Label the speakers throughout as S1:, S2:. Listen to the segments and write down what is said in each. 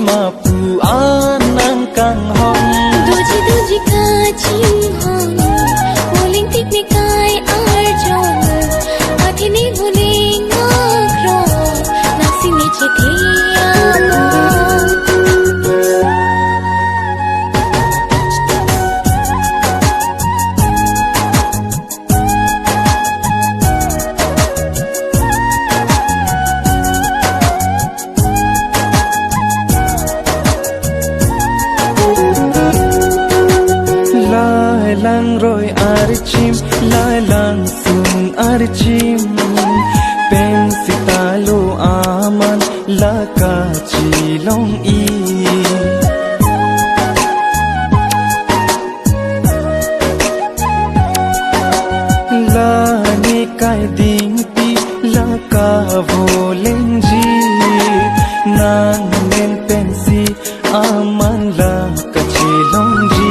S1: ma pu anang kang hong
S2: doji ka ching hong boling tik ni kai arjon athini boling ngakro nasini chithia
S1: lang roi archim lai lang sun archim pen sitalo aman la ka chilong i la ni kai ding pi la ka volen ji nang men pen si aman la ka chilong ji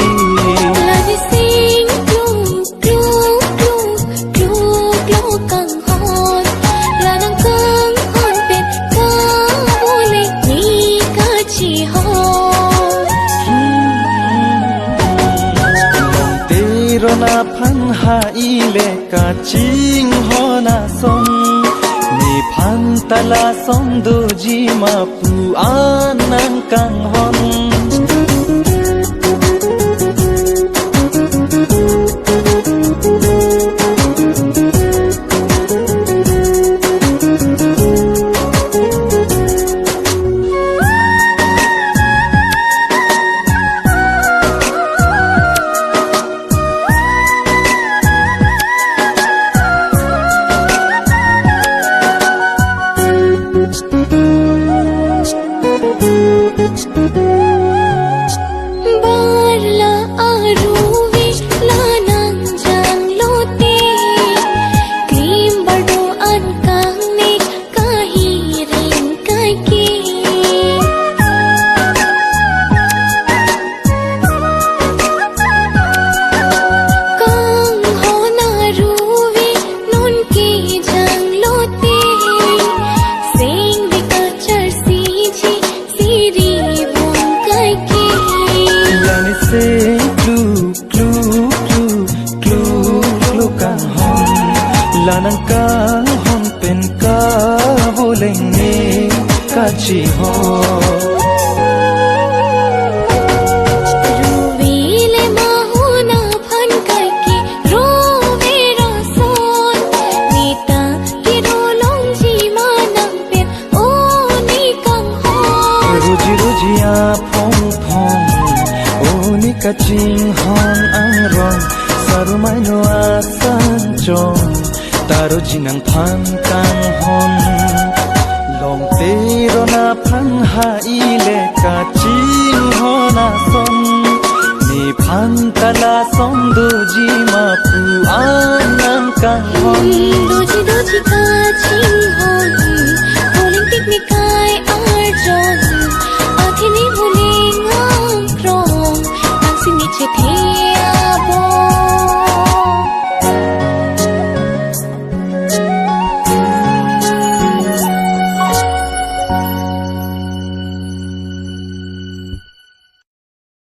S1: na phan ha ile ka ching ho na song ni phan tala song do ji ma pu anang kang hon
S2: barla aruvi lanang jang lote klim bado an kang ne kahi ring kai ke kang ho na ruvi non ke jang lote sing de ka char si ji siri bong kai ke
S1: say clue kang hon lanang kang hon pen ka boleng ne ka chi ho
S2: ruwile mahuna phan kai ke rove ra son nita ki rolong ji manang pen o ni kang ho
S1: ruji a phong phong ni ka ching hon ang rong sarumai no asan chong taro jinang phan kang hon long te ro na phan ha ile ka ching hon a song ni phan tala song do ji ma pu anang kang hon
S2: doji ka ching hong